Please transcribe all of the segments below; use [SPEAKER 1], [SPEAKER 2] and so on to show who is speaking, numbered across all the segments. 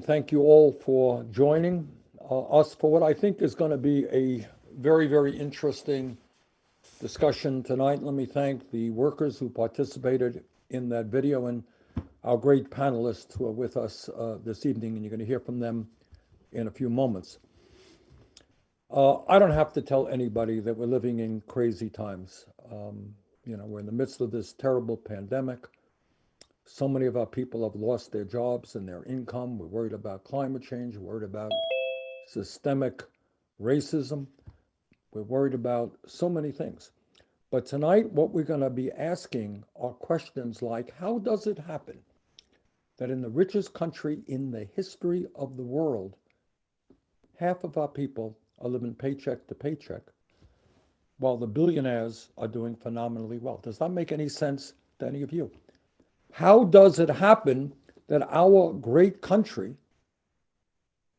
[SPEAKER 1] Thank you all for joining us for what I think is going to be a very, very interesting discussion tonight. Let me thank the workers who participated in that video and our great panelists who are with us this evening, and you're going to hear from them in a few moments. I don't have to tell anybody that we're living in crazy times. We're in the midst of this terrible pandemic. So many of our people have lost their jobs and their income. We're worried about climate change. We're worried about systemic racism. We're worried about so many things. But tonight, what we're going to be asking are questions like, how does it happen that in the richest country in the history of the world, half of our people are living paycheck to paycheck, while the billionaires are doing phenomenally well? Does that make any sense to any of you? How does it happen that in our great country,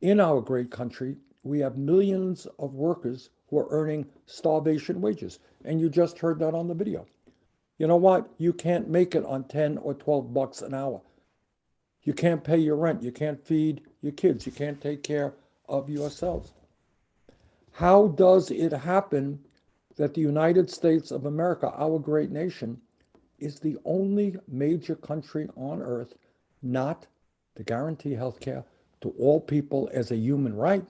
[SPEAKER 1] we have millions of workers who are earning starvation wages? And you just heard that on the video. You know what? You can't make it on 10 or 12 bucks an hour. You can't pay your rent. You can't feed your kids. You can't take care of yourselves. How does it happen that the United States of America, our great nation, is the only major country on earth not to guarantee health care to all people as a human right,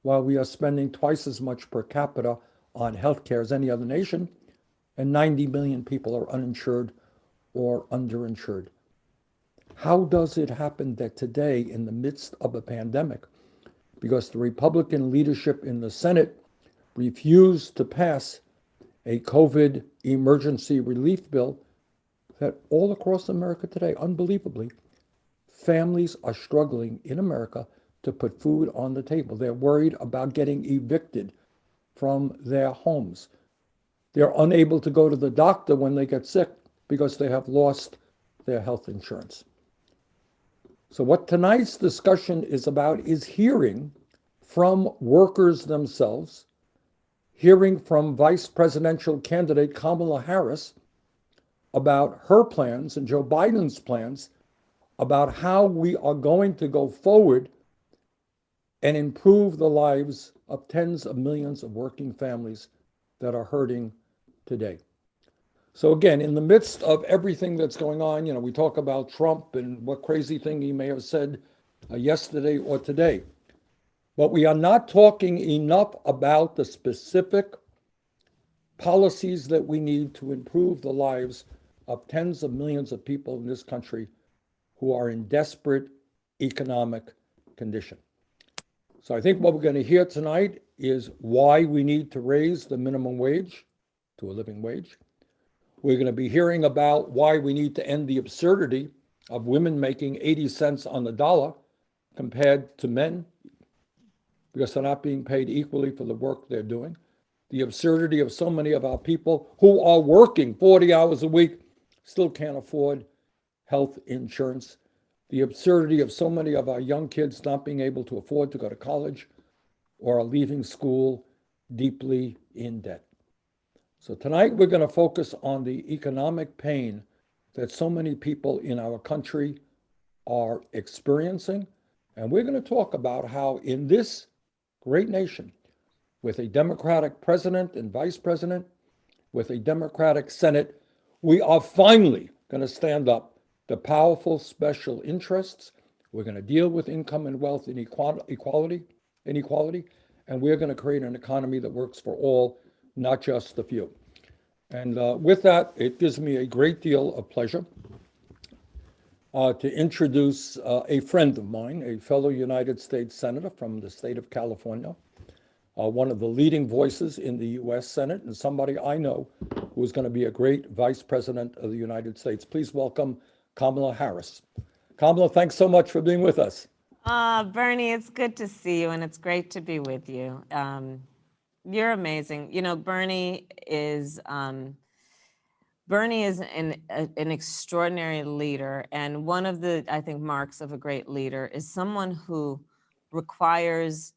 [SPEAKER 1] while we are spending twice as much per capita on health care as any other nation, and 90 million people are uninsured or underinsured? How does it happen that today, in the midst of a pandemic, because the Republican leadership in the Senate refused to pass a COVID emergency relief bill, that all across America today, unbelievably, families are struggling in America to put food on the table? They're worried about getting evicted from their homes. They're unable to go to the doctor when they get sick because they have lost their health insurance. So what tonight's discussion is about is hearing from workers themselves, hearing from Vice Presidential candidate Kamala Harris about her plans and Joe Biden's plans about how we are going to go forward and improve the lives of tens of millions of working families that are hurting today. So again, in the midst of everything that's going on, we talk about Trump and what crazy thing he may have said yesterday or today. But we are not talking enough about the specific policies that we need to improve the lives of tens of millions of people in this country who are in desperate economic condition. So I think what we're going to hear tonight is why we need to raise the minimum wage to a living wage. We're going to be hearing about why we need to end the absurdity of women making 80 cents on the dollar compared to men, because they're not being paid equally for the work they're doing. The absurdity of so many of our people who are working 40 hours a week still can't afford health insurance. The absurdity of so many of our young kids not being able to afford to go to college or are leaving school deeply in debt. So tonight we're going to focus on the economic pain that so many people in our country are experiencing. And we're going to talk about how in this great nation, with a Democratic president and vice president, with a Democratic Senate, we are finally going to stand up to powerful special interests. We're going to deal with income and wealth inequality, and we're going to create an economy that works for all, not just the few. And with that, it gives me a great deal of pleasure to introduce a friend of mine, a fellow United States Senator from the state of California, one of the leading voices in the U.S. Senate, and somebody I know who is going to be a great Vice President of the United States. Please welcome Kamala Harris. Kamala, thanks so much for being with us.
[SPEAKER 2] Bernie, it's good to see you, and it's great to be with you. You're amazing. Bernie is an extraordinary leader, and one of the, I think, marks of a great leader is someone who requires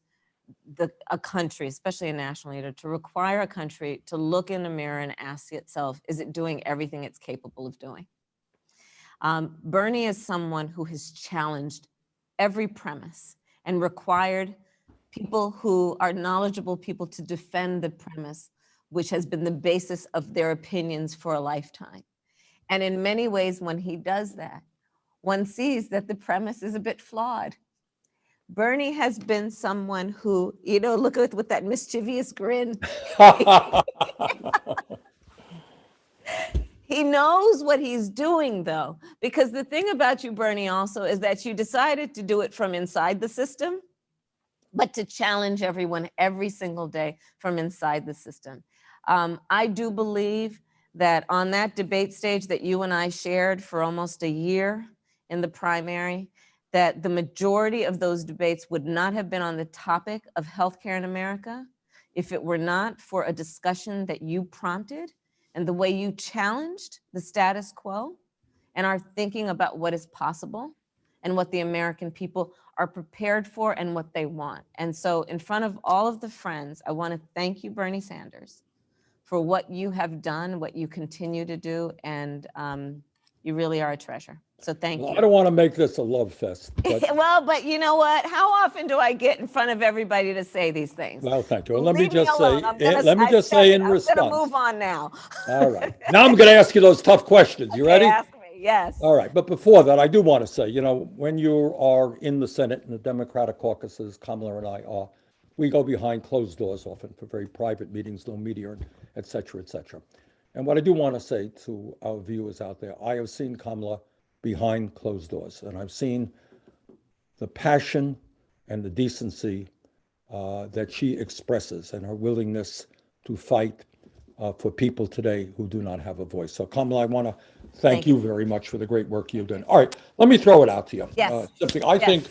[SPEAKER 2] a country, especially a national leader, to require a country to look in the mirror and ask itself, is it doing everything it's capable of doing? Bernie is someone who has challenged every premise and required people who are knowledgeable people to defend the premise, which has been the basis of their opinions for a lifetime. And in many ways, when he does that, one sees that the premise is a bit flawed. Bernie has been someone who, look at with that mischievous grin. He knows what he's doing, though, because the thing about you, Bernie, also is that you decided to do it from inside the system, but to challenge everyone every single day from inside the system. I do believe that on that debate stage that you and I shared for almost a year in the primary, that the majority of those debates would not have been on the topic of healthcare in America if it were not for a discussion that you prompted and the way you challenged the status quo and are thinking about what is possible and what the American people are prepared for and what they want. And so in front of all of the friends, I want to thank you, Bernie Sanders, for what you have done, what you continue to do, and you really are a treasure. So thank
[SPEAKER 1] Well,
[SPEAKER 2] you.
[SPEAKER 1] I don't want to make this a love fest, but
[SPEAKER 2] Well, but you know what? How often do I get in front of everybody to say these things?
[SPEAKER 1] well, thank you. And
[SPEAKER 2] Leave me alone.
[SPEAKER 1] let me just say in
[SPEAKER 2] I'm
[SPEAKER 1] response.
[SPEAKER 2] gonna move on now.
[SPEAKER 1] All right. Now I'm going to ask you those tough questions. You
[SPEAKER 2] Okay,
[SPEAKER 1] ready?
[SPEAKER 2] ask me. Yes.
[SPEAKER 1] All right. But before that, I do want to say, when you are in the Senate and the Democratic caucuses, Kamala and I are, we go behind closed doors often for very private meetings, no media, et cetera, et cetera. And what I do want to say to our viewers out there, I have seen Kamala behind closed doors, and I've seen the passion and the decency that she expresses and her willingness to fight for people today who do not have a voice. So Kamala, I want to thank you very much for the great work you've done. All right, let me throw it out to you.
[SPEAKER 2] Yes.
[SPEAKER 1] I think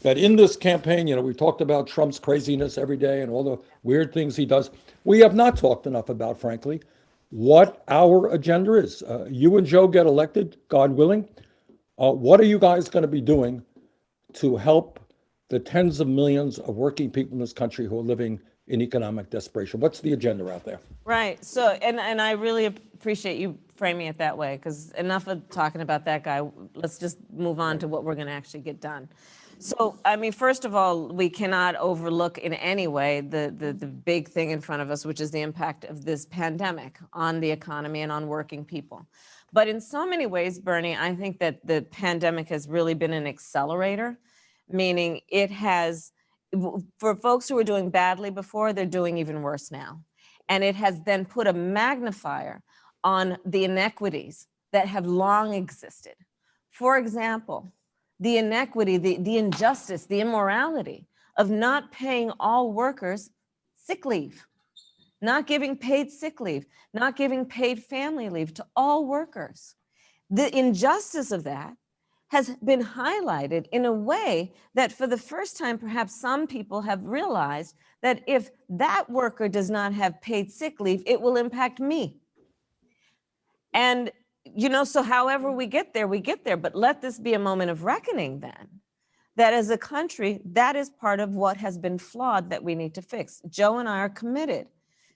[SPEAKER 1] that in this campaign, we talked about Trump's craziness every day and all the weird things he does. We have not talked enough about, frankly, what our agenda is. You and Joe get elected, God willing. What are you guys going to be doing to help the tens of millions of working people in this country who are living in economic desperation? What's the agenda out there?
[SPEAKER 2] Right. So, and I really appreciate you framing it that way, because enough of talking about that guy. Let's just move on to what we're going to actually get done. So, I mean, first of all, we cannot overlook in any way the big thing in front of us, which is the impact of this pandemic on the economy and on working people. But in so many ways, Bernie, I think that the pandemic has really been an accelerator, meaning it has, for folks who were doing badly before, they're doing even worse now. And it has then put a magnifier on the inequities that have long existed. For example, the inequity, the injustice, the immorality of not paying all workers sick leave, not giving paid sick leave, not giving paid family leave to all workers. The injustice of that has been highlighted in a way that for the first time, perhaps some people have realized that if that worker does not have paid sick leave, it will impact me. And, so however we get there, but let this be a moment of reckoning then, that as a country, that is part of what has been flawed that we need to fix. Joe and I are committed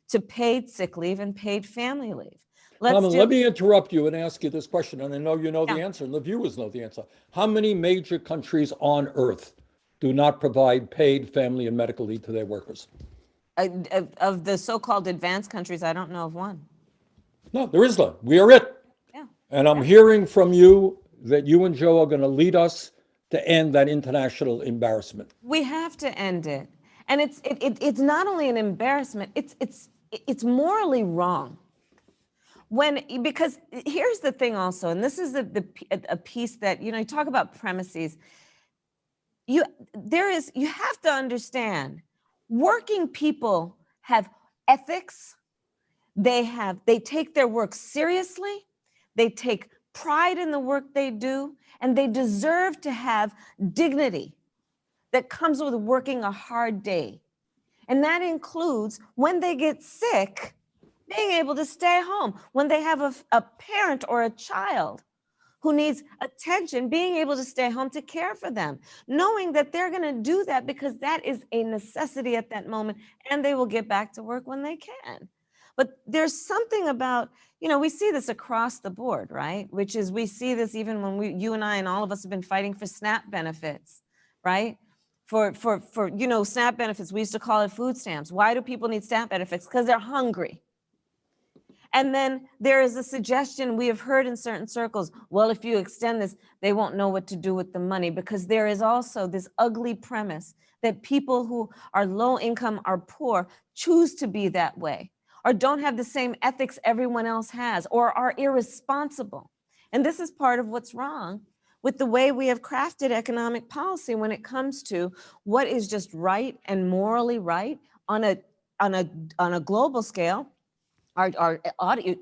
[SPEAKER 2] to paid sick leave and paid family leave.
[SPEAKER 1] Let me interrupt you and ask you this question, and I know you know the answer, and the viewers know the answer. How many major countries on earth do not provide paid family and medical leave to their workers?
[SPEAKER 2] Of the so-called advanced countries, I don't know of one.
[SPEAKER 1] No, there is none. We are it.
[SPEAKER 2] Yeah.
[SPEAKER 1] And I'm hearing from you that you and Joe are going to lead us to end that international embarrassment.
[SPEAKER 2] We have to end it. And it's not only an embarrassment, it's morally wrong. Because here's the thing also, and this is a piece that, you talk about premises. You have to understand, working people have ethics. They take their work seriously. They take pride in the work they do, and they deserve to have dignity that comes with working a hard day. And that includes when they get sick, being able to stay home. When they have a parent or a child who needs attention, being able to stay home to care for them, knowing that they're going to do that because that is a necessity at that moment, and they will get back to work when they can. But there's something about, we see this across the board, right? Which is, we see this even when you and I and all of us have been fighting for SNAP benefits, right? For SNAP benefits, we used to call it food stamps. Why do people need SNAP benefits? Because they're hungry. And then there is a suggestion we have heard in certain circles, well, if you extend this, they won't know what to do with the money, because there is also this ugly premise that people who are low income or poor choose to be that way, or don't have the same ethics everyone else has, or are irresponsible. And this is part of what's wrong with the way we have crafted economic policy when it comes to what is just right and morally right on a global scale. Our audio,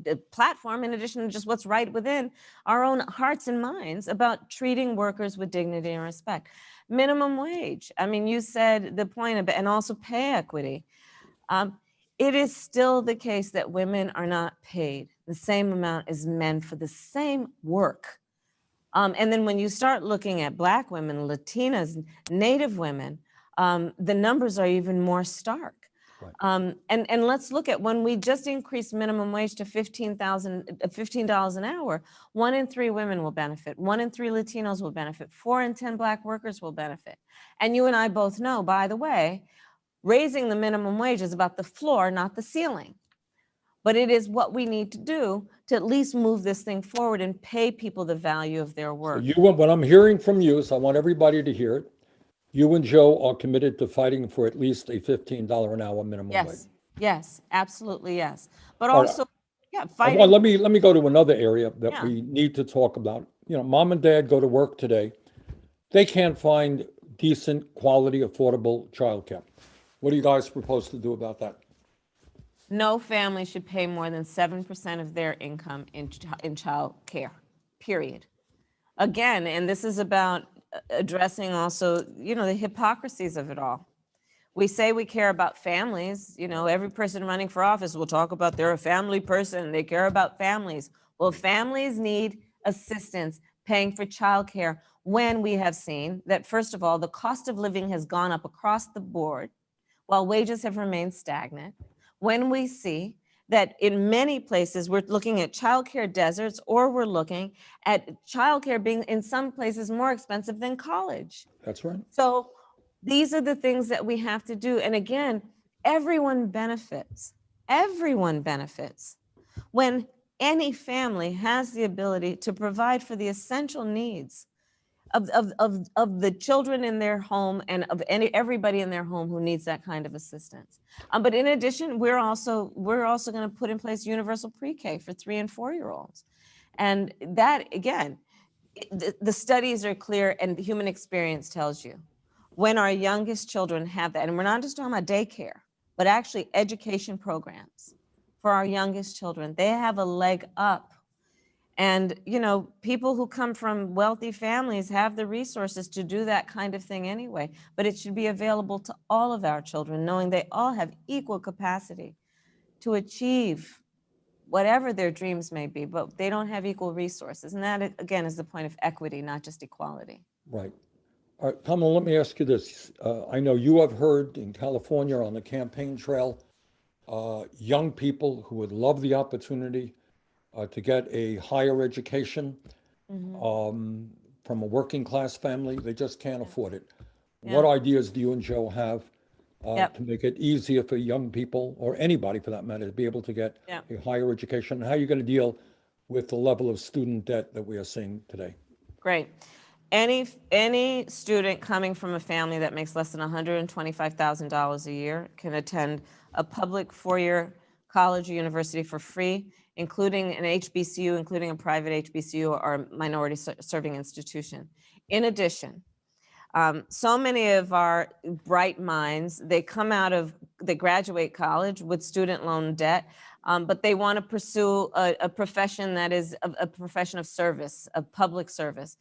[SPEAKER 2] the platform, in addition to just what's right within our own hearts and minds about treating workers with dignity and respect. Minimum wage. I mean, you said the point of it, and also pay equity. It is still the case that women are not paid the same amount as men for the same work. And then when you start looking at Black women, Latinas, Native women, the numbers are even more stark.
[SPEAKER 1] Right.
[SPEAKER 2] And let's look at when we just increased minimum wage to $15 an hour, 1 in 3 women will benefit, 1 in 3 Latinos will benefit, 4 in 10 Black workers will benefit. And you and I both know, by the way, raising the minimum wage is about the floor, not the ceiling. But it is what we need to do to at least move this thing forward and pay people the value of their work.
[SPEAKER 1] So what I'm hearing from you, so I want everybody to hear it. You and Joe are committed to fighting for at least a $15 an hour minimum wage.
[SPEAKER 2] Yes, absolutely, yes. But
[SPEAKER 1] All right.
[SPEAKER 2] also, fighting.
[SPEAKER 1] Let me go to another area that
[SPEAKER 2] Yeah.
[SPEAKER 1] we need to talk about. Mom and dad go to work today. They can't find decent, quality, affordable childcare. What do you guys propose to do about that?
[SPEAKER 2] No family should pay more than 7% of their income in child care, period. Again, and this is about addressing also, the hypocrisies of it all. We say we care about families. Every person running for office will talk about they're a family person, they care about families. Well, families need assistance paying for childcare when we have seen that, first of all, the cost of living has gone up across the board while wages have remained stagnant. When we see that in many places we're looking at childcare deserts, or we're looking at childcare being in some places more expensive than college.
[SPEAKER 1] That's right.
[SPEAKER 2] So these are the things that we have to do. And again, everyone benefits. Everyone benefits when any family has the ability to provide for the essential needs of the children in their home and of everybody in their home who needs that kind of assistance. But in addition, we're also going to put in place universal pre-K for 3 and 4-year-olds. And that, again, the studies are clear, and the human experience tells you when our youngest children have that, and we're not just talking about daycare, but actually education programs for our youngest children, they have a leg up. And, people who come from wealthy families have the resources to do that kind of thing anyway, but it should be available to all of our children, knowing they all have equal capacity to achieve whatever their dreams may be, but they don't have equal resources. And that, again, is the point of equity, not just equality.
[SPEAKER 1] Right. All right, Kamala, let me ask you this. I know you have heard in California on the campaign trail, young people who would love the opportunity to get a higher education from a working class family. They just can't afford it. What ideas do you and Joe have to make it easier for young people, or anybody for that matter, to be able to get a higher education? How are you going to deal with the level of student debt that we are seeing today?
[SPEAKER 2] Great. Any student coming from a family that makes less than $125,000 a year can attend a public 4-year college or university for free, including an HBCU, including a private HBCU or minority serving institution. In addition, so many of our bright minds, they graduate college with student loan debt, but they want to pursue a profession that is a profession of service, of public service.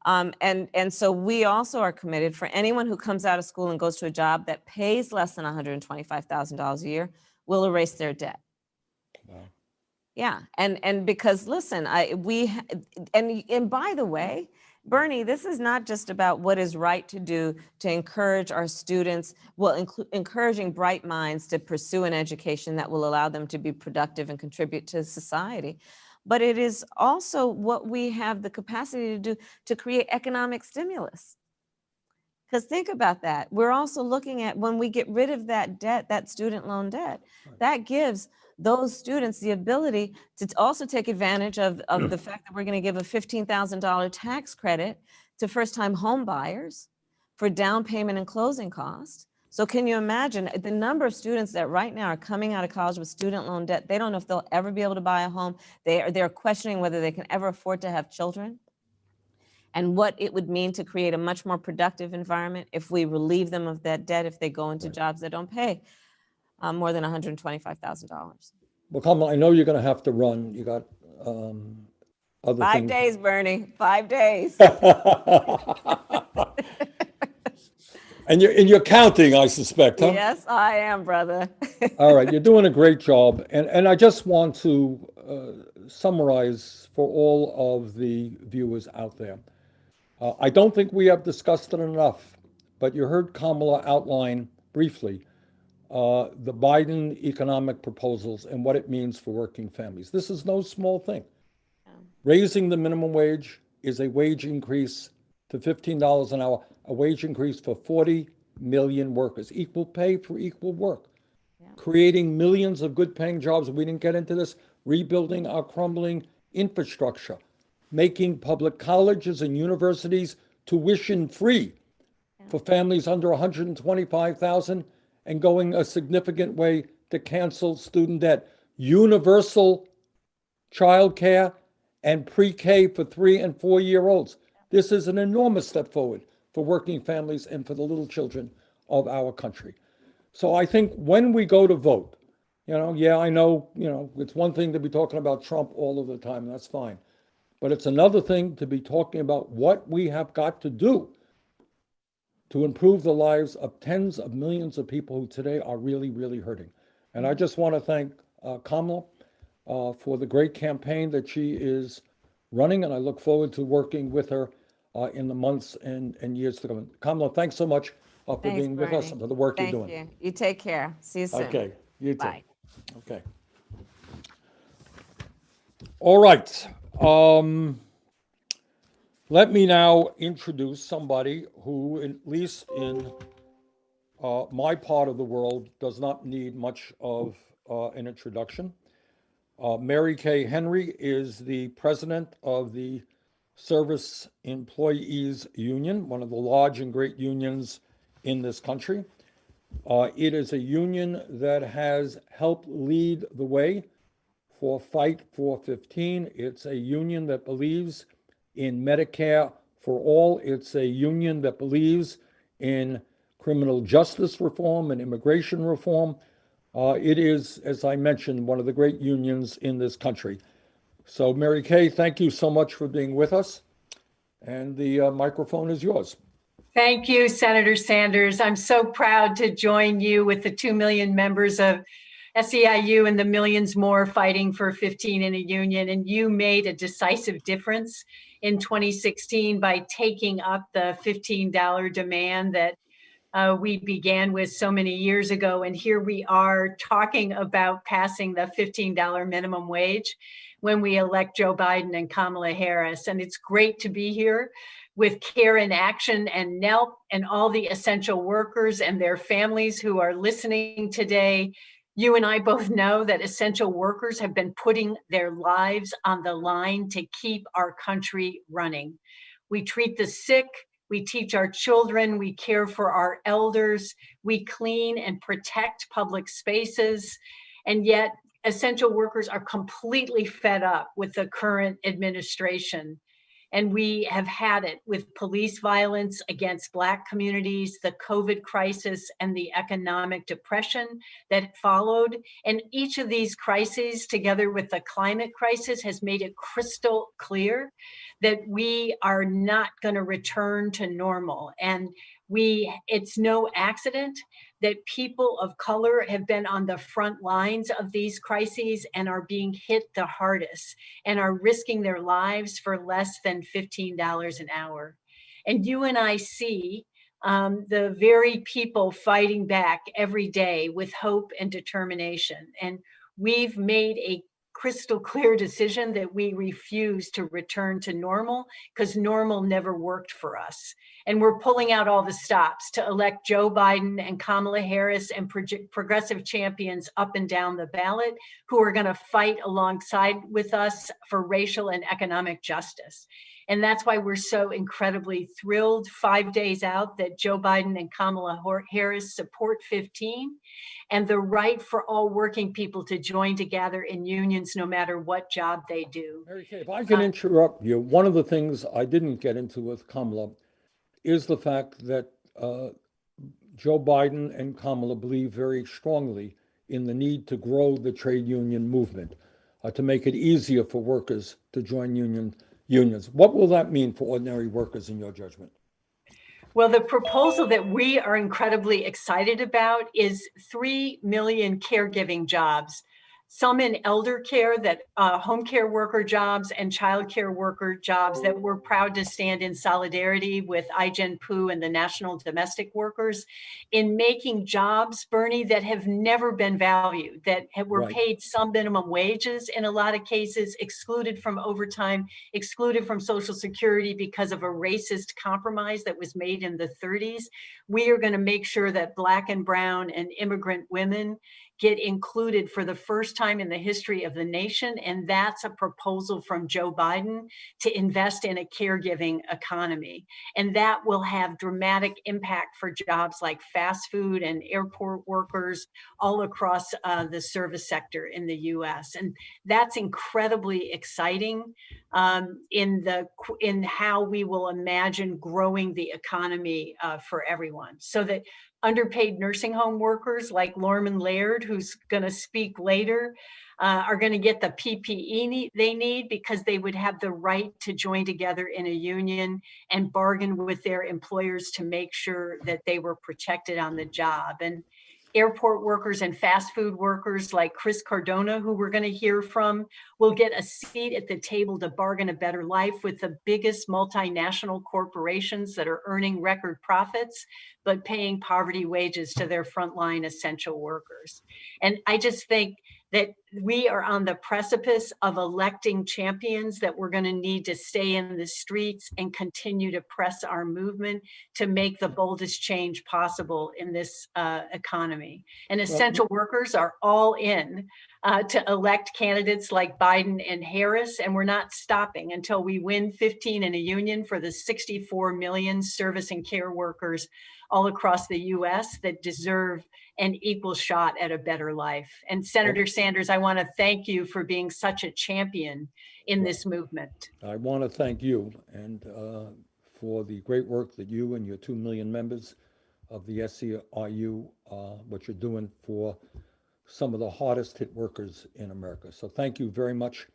[SPEAKER 2] And so we also are committed for anyone who comes out of school and goes to a job that pays less than $125,000 a year, we'll erase their debt.
[SPEAKER 1] Wow.
[SPEAKER 2] Yeah, and because listen, and by the way, Bernie, this is not just about what is right to do to encourage our students, encouraging bright minds to pursue an education that will allow them to be productive and contribute to society. But it is also what we have the capacity to do to create economic stimulus. Because think about that. We're also looking at when we get rid of that debt, that student loan debt, that gives those students the ability to also take advantage of the fact that we're going to give a $15,000 tax credit to first-time home buyers for down payment and closing costs. So can you imagine the number of students that right now are coming out of college with student loan debt? They don't know if they'll ever be able to buy a home. They're questioning whether they can ever afford to have children, and what it would mean to create a much more productive environment if we relieve them of that debt, if they go into jobs that don't pay more than $125,000.
[SPEAKER 1] Well, Kamala, I know you're going to have to run. You got other
[SPEAKER 2] 5
[SPEAKER 1] things.
[SPEAKER 2] days, Bernie, 5 days.
[SPEAKER 1] And you're counting, I suspect, huh?
[SPEAKER 2] Yes, I am, brother.
[SPEAKER 1] All right, you're doing a great job. And I just want to summarize for all of the viewers out there. I don't think we have discussed it enough, but you heard Kamala outline briefly the Biden economic proposals and what it means for working families. This is no small thing. Raising the minimum wage is a wage increase to $15 an hour, a wage increase for 40 million workers, equal pay for equal work, creating millions of good paying jobs. We didn't get into this, rebuilding our crumbling infrastructure, making public colleges and universities tuition free for families under 125,000 and going a significant way to cancel student debt, universal child care and pre-K for 3 and 4 year olds. This is an enormous step forward for working families and for the little children of our country. So I think when we go to vote, I know, it's one thing to be talking about Trump all of the time, that's fine. But it's another thing to be talking about what we have got to do to improve the lives of tens of millions of people who today are really, really hurting. And I just want to thank Kamala for the great campaign that she is running, and I look forward to working with her in the months and years to come. Kamala, thanks so much for being with us and for the work you're doing.
[SPEAKER 2] Thank you. You take care. See you soon.
[SPEAKER 1] Okay, you too.
[SPEAKER 2] Bye.
[SPEAKER 1] Okay. All right. Let me now introduce somebody who, at least in my part of the world, does not need much of an introduction. Mary Kay Henry is the president of the Service Employees Union, one of the large and great unions in this country. It is a union that has helped lead the way for Fight for 15. It's a union that believes in Medicare for all. It's a union that believes in criminal justice reform and immigration reform. It is, as I mentioned, one of the great unions in this country. So Mary Kay, thank you so much for being with us. And the microphone is yours.
[SPEAKER 3] Thank you, Senator Sanders. I'm so proud to join you with the 2 million members of SEIU and the millions more fighting for 15 in a union. And you made a decisive difference in 2016 by taking up the $15 demand that we began with so many years ago. And here we are talking about passing the $15 minimum wage when we elect Joe Biden and Kamala Harris. And it's great to be here with Care in Action and NELP and all the essential workers and their families who are listening today. You and I both know that essential workers have been putting their lives on the line to keep our country running. We treat the sick, we teach our children, we care for our elders, we clean and protect public spaces, and yet essential workers are completely fed up with the current administration. And we have had it with police violence against Black communities, the COVID crisis, and the economic depression that followed. And each of these crises, together with the climate crisis, has made it crystal clear that we are not going to return to normal. And it's no accident that people of color have been on the front lines of these crises and are being hit the hardest and are risking their lives for less than $15 an hour. And you and I see the very people fighting back every day with hope and determination. And we've made a crystal clear decision that we refuse to return to normal because normal never worked for us. And we're pulling out all the stops to elect Joe Biden and Kamala Harris and progressive champions up and down the ballot who are going to fight alongside with us for racial and economic justice. And that's why we're so incredibly thrilled 5 days out that Joe Biden and Kamala Harris support 15 and the right for all working people to join together in unions no matter what job they do.
[SPEAKER 1] Mary Kay, if I can interrupt you, one of the things I didn't get into with Kamala is the fact that Joe Biden and Kamala believe very strongly in the need to grow the trade union movement, to make it easier for workers to join unions. What will that mean for ordinary workers in your judgment?
[SPEAKER 3] Well, the proposal that we are incredibly excited about is 3 million caregiving jobs, some in elder care, that home care worker jobs and child care worker jobs that we're proud to stand in solidarity with Ijen Poole and the National Domestic Workers in making jobs, Bernie, that have never been valued, that were paid some minimum wages in a lot of cases, excluded from overtime, excluded from Social Security because of a racist compromise that was made in the 30s. We are going to make sure that Black and brown and immigrant women get included for the first time in the history of the nation. And that's a proposal from Joe Biden to invest in a caregiving economy. And that will have dramatic impact for jobs like fast food and airport workers all across the service sector in the US. And that's incredibly exciting in how we will imagine growing the economy for everyone, so that underpaid nursing home workers like Lorman Laird, who's going to speak later, are going to get the PPE they need because they would have the right to join together in a union and bargain with their employers to make sure that they were protected on the job. And airport workers and fast food workers like Chris Cardona, who we're going to hear from, will get a seat at the table to bargain a better life with the biggest multinational corporations that are earning record profits, but paying poverty wages to their frontline essential workers. And I just think that we are on the precipice of electing champions that we're going to need to stay in the streets and continue to press our movement to make the boldest change possible in this economy. And essential workers are all in to elect candidates like Biden and Harris, and we're not stopping until we win 15 in a union for the 64 million service and care workers all across the US that deserve an equal shot at a better life. And Senator Sanders, I want to thank you for being such a champion in this movement.
[SPEAKER 1] I want to thank you and for the great work that you and your 2 million members of the SEIU, what you're doing for some of the hardest hit workers in America. So thank you very much.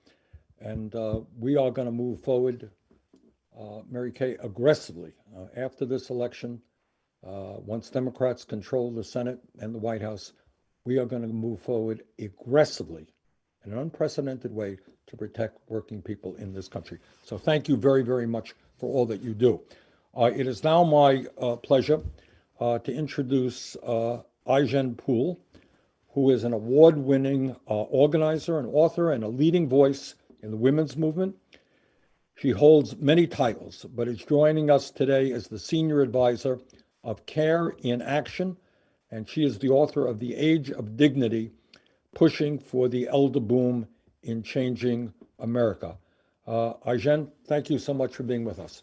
[SPEAKER 1] And we are going to move forward, Mary Kay, aggressively after this election. Once Democrats control the Senate and the White House, we are going to move forward aggressively in an unprecedented way to protect working people in this country. So thank you very, very much for all that you do. It is now my pleasure to introduce Ijen Poole, who is an award-winning organizer and author and a leading voice in the women's movement. She holds many titles, but is joining us today as the senior advisor of Care in Action, and she is the author of The Age of Dignity, Pushing for the Elder Boom in Changing America. Ijen, thank you so much for being with us.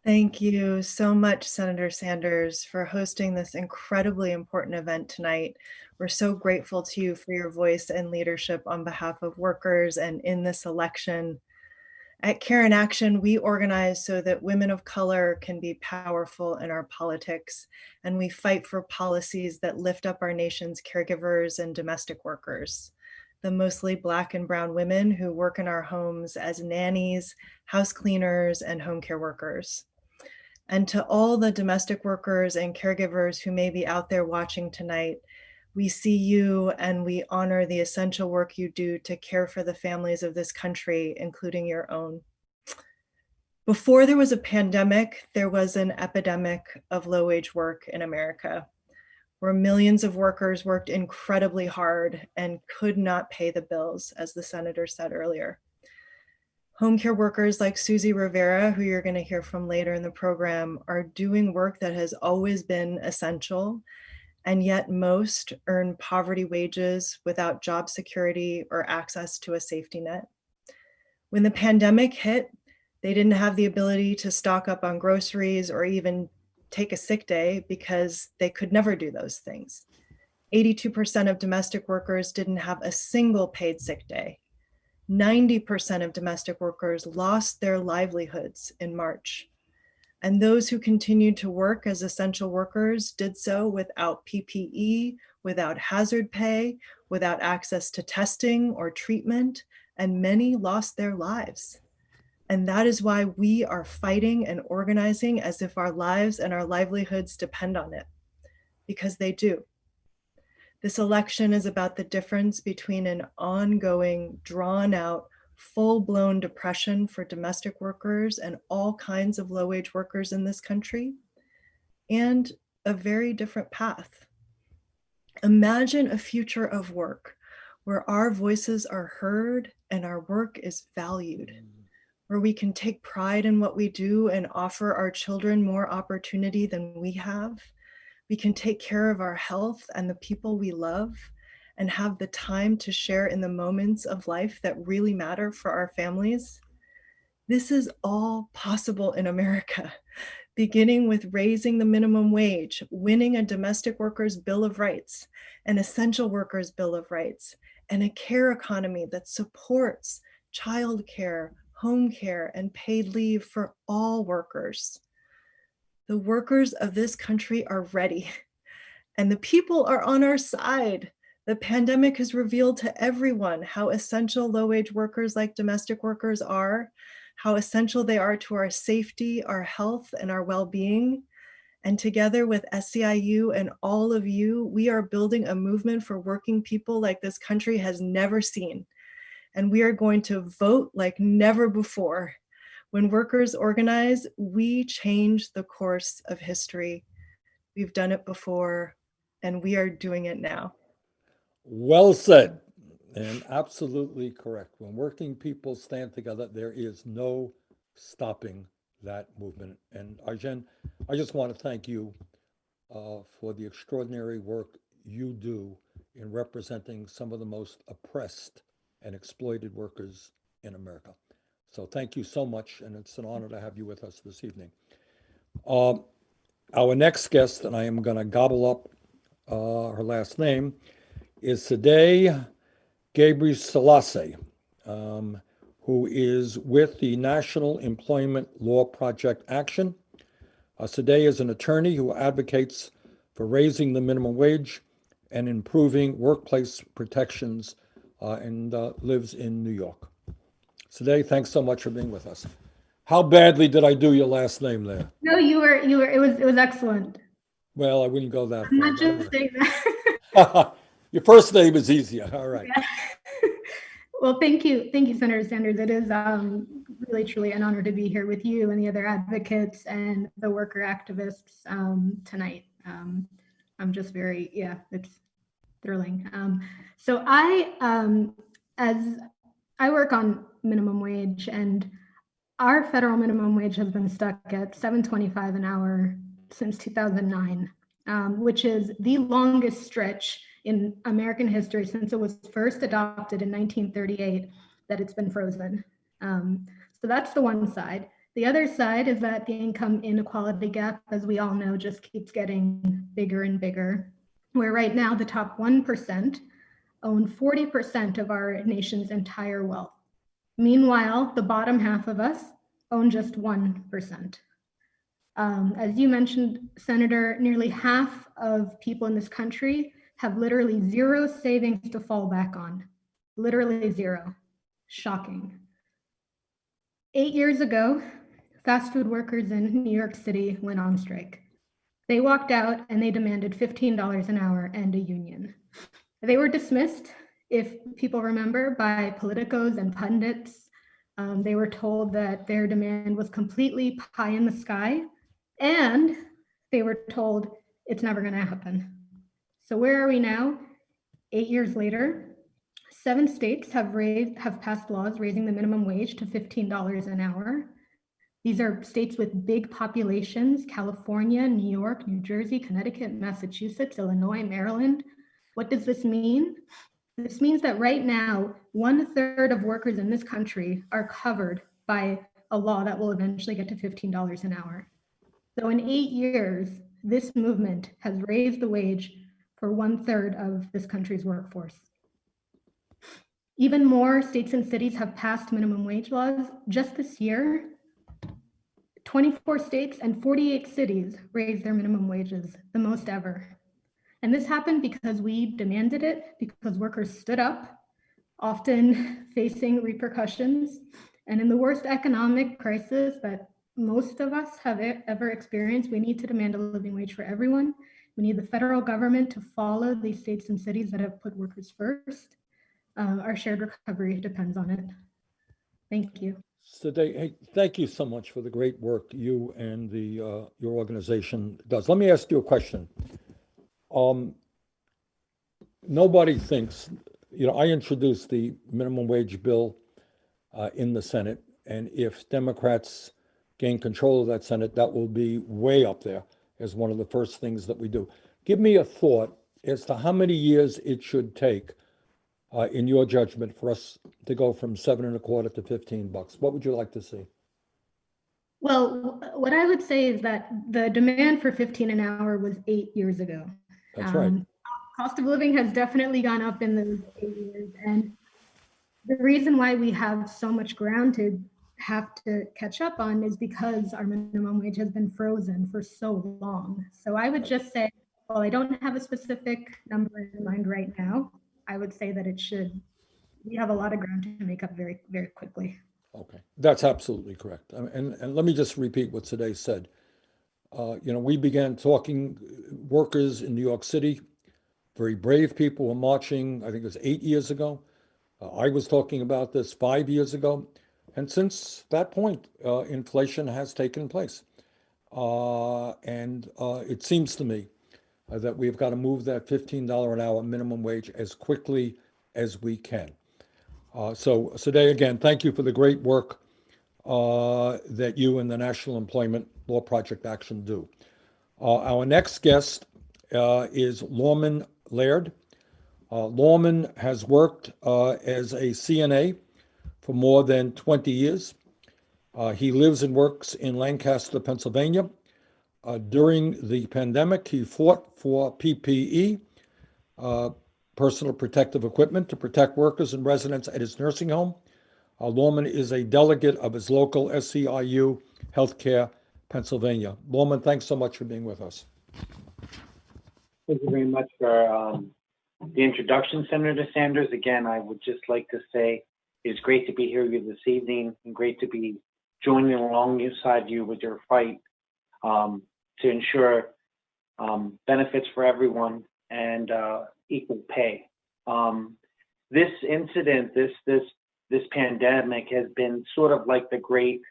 [SPEAKER 4] Thank you so much, Senator Sanders, for hosting this incredibly important event tonight. We're so grateful to you for your voice and leadership on behalf of workers and in this election. At Care in Action, we organize so that women of color can be powerful in our politics, and we fight for policies that lift up our nation's caregivers and domestic workers, the mostly Black and brown women who work in our homes as nannies, house cleaners, and home care workers. And to all the domestic workers and caregivers who may be out there watching tonight, we see you and we honor the essential work you do to care for the families of this country, including your own. Before there was a pandemic, there was an epidemic of low-wage work in America, where millions of workers worked incredibly hard and could not pay the bills, as the senator said earlier. Home care workers like Susie Rivera, who you're going to hear from later in the program, are doing work that has always been essential, and yet most earn poverty wages without job security or access to a safety net. When the pandemic hit, they didn't have the ability to stock up on groceries or even take a sick day because they could never do those things. 82% of domestic workers didn't have a single paid sick day. 90% of domestic workers lost their livelihoods in March. And those who continued to work as essential workers did so without PPE, without hazard pay, without access to testing or treatment, and many lost their lives. And that is why we are fighting and organizing as if our lives and our livelihoods depend on it, because they do. This election is about the difference between an ongoing, drawn-out, full-blown depression for domestic workers and all kinds of low-wage workers in this country, and a very different path. Imagine a future of work where our voices are heard and our work is valued, where we can take pride in what we do and offer our children more opportunity than we have. We can take care of our health and the people we love and have the time to share in the moments of life that really matter for our families. This is all possible in America, beginning with raising the minimum wage, winning a domestic workers' bill of rights, an essential workers' bill of rights, and a care economy that supports childcare, home care, and paid leave for all workers. The workers of this country are ready, and the people are on our side. The pandemic has revealed to everyone how essential low-wage workers like domestic workers are, how essential they are to our safety, our health, and our well-being. And together with SEIU and all of you, we are building a movement for working people like this country has never seen. And we are going to vote like never before. When workers organize, we change the course of history. We've done it before, and we are doing it now.
[SPEAKER 1] Well said, and absolutely correct. When working people stand together, there is no stopping that movement. And Ijen, I just want to thank you for the extraordinary work you do in representing some of the most oppressed and exploited workers in America. So thank you so much, and it's an honor to have you with us this evening. Our next guest, and I am going to gobble up her last name, is Sadeh Gabriel Selassie, who is with the National Employment Law Project Action. Sadeh is an attorney who advocates for raising the minimum wage and improving workplace protections and lives in New York. Sadeh, thanks so much for being with us. How badly did I do your last name there?
[SPEAKER 5] No, you were, it was excellent.
[SPEAKER 1] Well, I wouldn't go that far.
[SPEAKER 5] I'm not just saying that.
[SPEAKER 1] Your first name is easier. All right.
[SPEAKER 5] Yeah. Well, thank you, Senator Sanders. It is really, truly an honor to be here with you and the other advocates and the worker activists tonight. I'm just very, it's thrilling. So as I work on minimum wage, and our federal minimum wage has been stuck at $7.25 an hour since 2009, which is the longest stretch in American history since it was first adopted in 1938 that it's been frozen. So that's the one side. The other side is that the income inequality gap, as we all know, just keeps getting bigger and bigger, where right now the top 1% own 40% of our nation's entire wealth. Meanwhile, the bottom half of us own just 1%. As you mentioned, Senator, nearly half of people in this country have literally zero savings to fall back on. Literally zero. Shocking. 8 years ago, fast food workers in New York City went on strike. They walked out and they demanded $15 an hour and a union. They were dismissed, if people remember, by politicos and pundits. They were told that their demand was completely pie in the sky, and they were told it's never going to happen. So where are we now? 8 years later, 7 states have passed laws raising the minimum wage to $15 an hour. These are states with big populations: California, New York, New Jersey, Connecticut, Massachusetts, Illinois, Maryland. What does this mean? This means that right now, 1/3 of workers in this country are covered by a law that will eventually get to $15 an hour. So in 8 years, this movement has raised the wage for 1/3 of this country's workforce. Even more states and cities have passed minimum wage laws. Just this year, 24 states and 48 cities raised their minimum wages, the most ever. And this happened because we demanded it, because workers stood up, often facing repercussions. And in the worst economic crisis that most of us have ever experienced, we need to demand a living wage for everyone. We need the federal government to follow these states and cities that have put workers first. Our shared recovery depends on it. Thank you.
[SPEAKER 1] So hey, thank you so much for the great work you and your organization does. Let me ask you a question. Nobody thinks, I introduced the minimum wage bill in the Senate, and if Democrats gain control of that Senate, that will be way up there as one of the first things that we do. Give me a thought as to how many years it should take, in your judgment, for us to go from $7.25 to $15. What would you like to see?
[SPEAKER 5] Well, what I would say is that the demand for 15 an hour was 8 years ago.
[SPEAKER 1] That's right.
[SPEAKER 5] Cost of living has definitely gone up in those 8 years. And the reason why we have so much ground to have to catch up on is because our minimum wage has been frozen for so long. So I would just say, well, I don't have a specific number in mind right now. I would say that we have a lot of ground to make up very, very quickly.
[SPEAKER 1] Okay, that's absolutely correct. And let me just repeat what today said. We began talking workers in New York City, very brave people were marching, I think it was 8 years ago. I was talking about this 5 years ago. And since that point, inflation has taken place. And it seems to me that we've got to move that $15 an hour minimum wage as quickly as we can. So today, again, thank you for the great work that you and the National Employment Law Project Action do. Our next guest is Lorman Laird. Lorman has worked as a CNA for more than 20 years. He lives and works in Lancaster, Pennsylvania. During the pandemic, he fought for PPE, personal protective equipment, to protect workers and residents at his nursing home. Lorman is a delegate of his local SEIU Healthcare, Pennsylvania. Lorman, thanks so much for being with us.
[SPEAKER 6] Thank you very much for the introduction, Senator Sanders. Again, I would just like to say it's great to be here with you this evening and great to be joining alongside you with your fight to ensure benefits for everyone and equal pay. This incident, this pandemic has been sort of like the great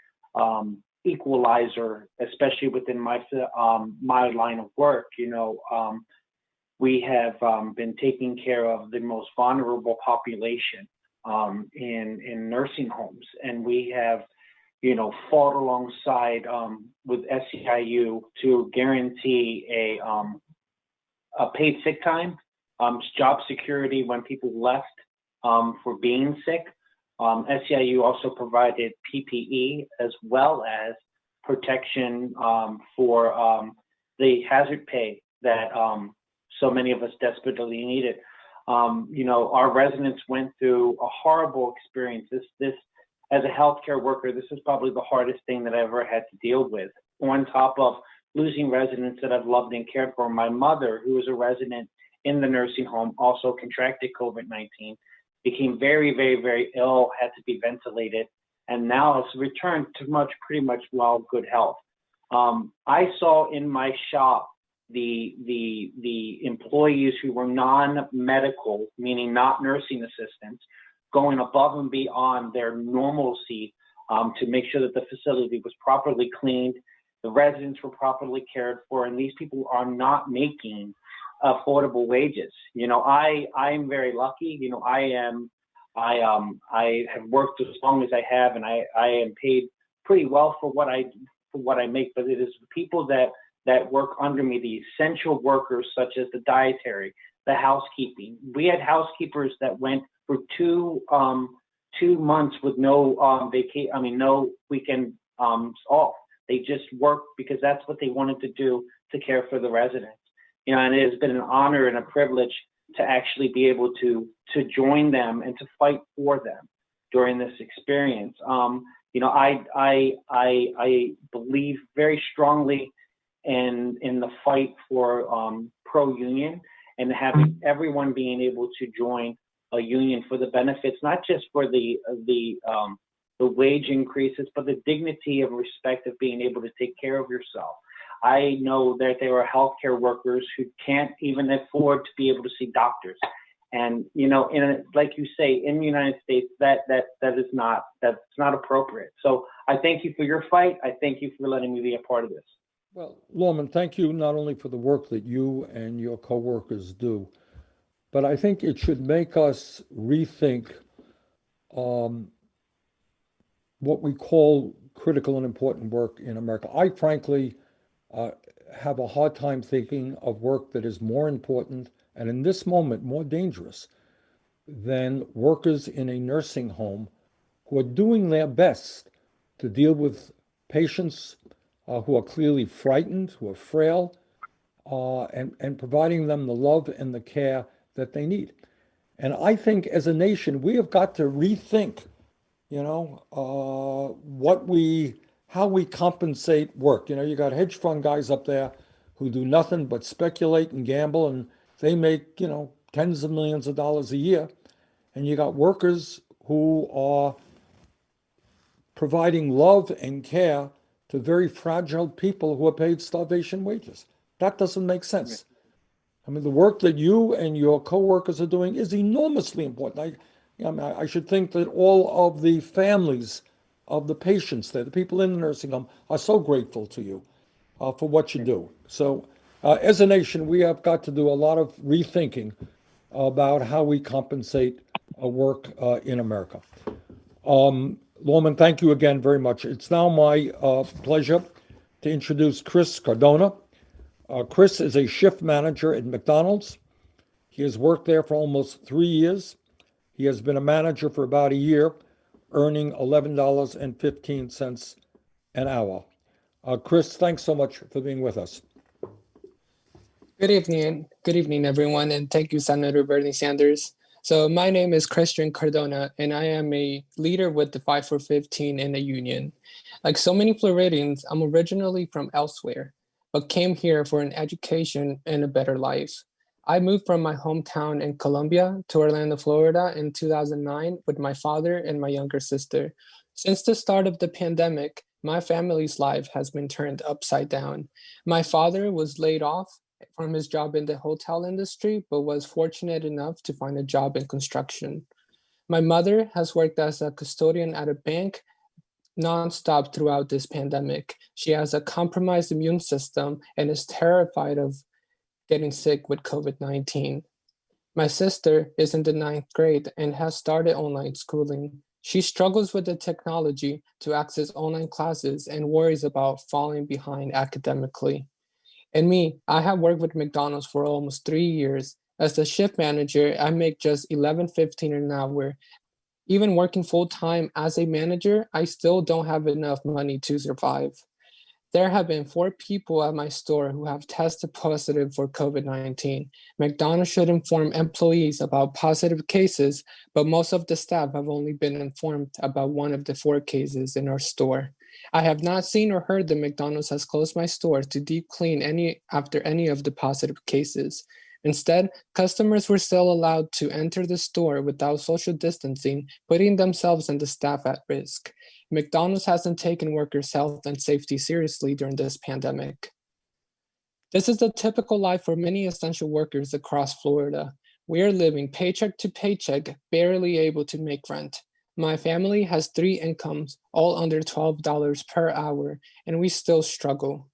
[SPEAKER 6] equalizer, especially within my line of work. We have been taking care of the most vulnerable population in nursing homes, and we have, fought alongside with SEIU to guarantee a paid sick time, job security when people left for being sick. SEIU also provided PPE as well as protection for the hazard pay that so many of us desperately needed. Our residents went through a horrible experience. This, as a healthcare worker, this is probably the hardest thing that I ever had to deal with. On top of losing residents that I've loved and cared for, my mother, who was a resident in the nursing home, also contracted COVID-19, became very, very, very ill, had to be ventilated, and now has returned to pretty much good health. I saw in my shop the employees who were non-medical, meaning not nursing assistants, going above and beyond their normalcy to make sure that the facility was properly cleaned, the residents were properly cared for, and these people are not making affordable wages. I'm very lucky. I am I have worked as long as I have, and I am paid pretty well for what I make. But it is the people that work under me, the essential workers such as the dietary, the housekeeping. We had housekeepers that went for 2 months with no no weekend off. They just worked because that's what they wanted to do to care for the residents. And it has been an honor and a privilege to actually be able to join them and to fight for them during this experience. I believe very strongly in the fight for pro-union and having everyone being able to join a union for the benefits, not just for the wage increases, but the dignity and respect of being able to take care of yourself. I know that there are healthcare workers who can't even afford to be able to see doctors. And, like you say, in the United States, that's not appropriate. So I thank you for your fight. I thank you for letting me be a part of this.
[SPEAKER 1] Well, Lorman, thank you not only for the work that you and your coworkers do, but I think it should make us rethink what we call critical and important work in America. I frankly have a hard time thinking of work that is more important and in this moment more dangerous than workers in a nursing home who are doing their best to deal with patients who are clearly frightened, who are frail, and providing them the love and the care that they need. And I think as a nation, we have got to rethink, how we compensate work. You got hedge fund guys up there who do nothing but speculate and gamble, and they make, tens of millions of dollars a year. And you got workers who are providing love and care to very fragile people who are paid starvation wages. That doesn't make sense. I mean, the work that you and your coworkers are doing is enormously important. I should think that all of the families of the patients there, the people in the nursing home, are so grateful to you for what you do. So as a nation, we have got to do a lot of rethinking about how we compensate work in America. Lorman, thank you again very much. It's now my pleasure to introduce Chris Cardona. Chris is a shift manager at McDonald's. He has worked there for almost 3 years. He has been a manager for about a year, earning $11.15 an hour. Chris, thanks so much for being with us.
[SPEAKER 7] Good evening, everyone, and thank you, Senator Bernie Sanders. So my name is Christian Cardona, and I am a leader with the 5 for 15 in the union. Like so many Floridians, I'm originally from elsewhere, but came here for an education and a better life. I moved from my hometown in Colombia to Orlando, Florida in 2009 with my father and my younger sister. Since the start of the pandemic, my family's life has been turned upside down. My father was laid off from his job in the hotel industry, but was fortunate enough to find a job in construction. My mother has worked as a custodian at a bank nonstop throughout this pandemic. She has a compromised immune system and is terrified of getting sick with COVID-19. My sister is in the 9th grade and has started online schooling. She struggles with the technology to access online classes and worries about falling behind academically. And me, I have worked with McDonald's for almost 3 years. As the shift manager, I make just $11.15 an hour. Even working full-time as a manager, I still don't have enough money to survive. There have been 4 people at my store who have tested positive for COVID-19. McDonald's should inform employees about positive cases, but most of the staff have only been informed about one of the 4 cases in our store. I have not seen or heard that McDonald's has closed my store to deep clean after any of the positive cases. Instead, customers were still allowed to enter the store without social distancing, putting themselves and the staff at risk. McDonald's hasn't taken workers' health and safety seriously during this pandemic. This is the typical life for many essential workers across Florida. We are living paycheck to paycheck, barely able to make rent. My family has 3 incomes, all under $12 per hour, and we still struggle.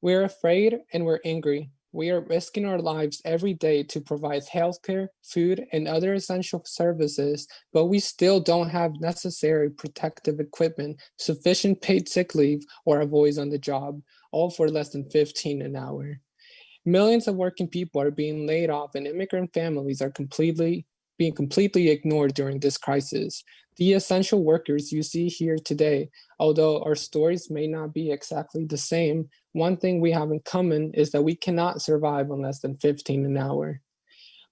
[SPEAKER 7] We're afraid and we're angry, We are risking our lives every day to provide healthcare, food, and other essential services, but we still don't have necessary protective equipment, sufficient paid sick leave, or a voice on the job, all for less than $15 an hour. Millions of working people are being laid off, and immigrant families are being completely ignored during this crisis. The essential workers you see here today, although our stories may not be exactly the same, one thing we have in common is that we cannot survive on less than $15 an hour.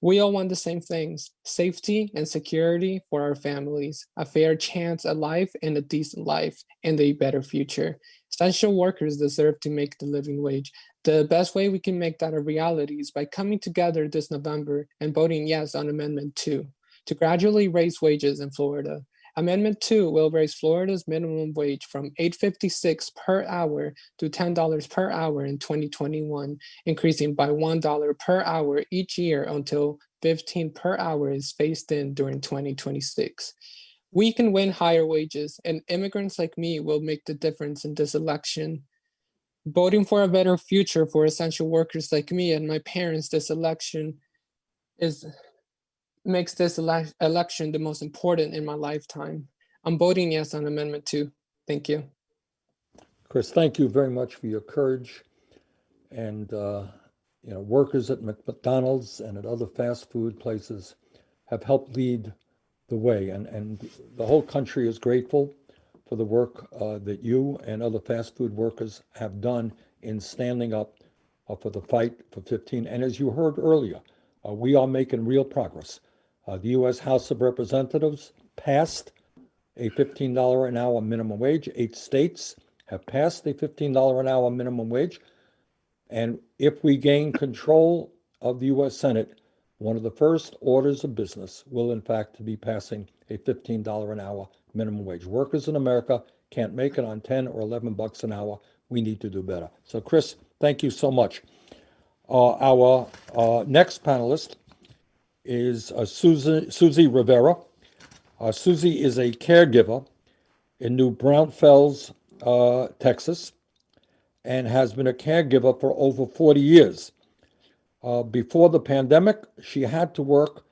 [SPEAKER 7] We all want the same things: safety and security for our families, a fair chance at life and a decent life, and a better future. Essential workers deserve to make the living wage. The best way we can make that a reality is by coming together this November and voting yes on Amendment 2 to gradually raise wages in Florida. Amendment 2 will raise Florida's minimum wage from $8.56 per hour to $10 per hour in 2021, increasing by $1 per hour each year until $15 per hour is phased in during 2026. We can win higher wages, and immigrants like me will make the difference in this election. Voting for a better future for essential workers like me and my parents this election makes this election the most important in my lifetime. I'm voting yes on Amendment 2. Thank you.
[SPEAKER 1] Chris, thank you very much for your courage. And, workers at McDonald's and at other fast food places have helped lead the way. And the whole country is grateful for the work that you and other fast food workers have done in standing up for the fight for 15. And as you heard earlier, we are making real progress. The U.S. House of Representatives passed a $15 an hour minimum wage. 8 states have passed a $15 an hour minimum wage. And if we gain control of the U.S. Senate, one of the first orders of business will, in fact, be passing a $15 an hour minimum wage. Workers in America can't make it on 10 or 11 bucks an hour. We need to do better. So, Chris, thank you so much. Our next panelist is Susie Rivera. Susie is a caregiver in New Braunfels, Texas, and has been a caregiver for over 40 years. Before the pandemic, she had to work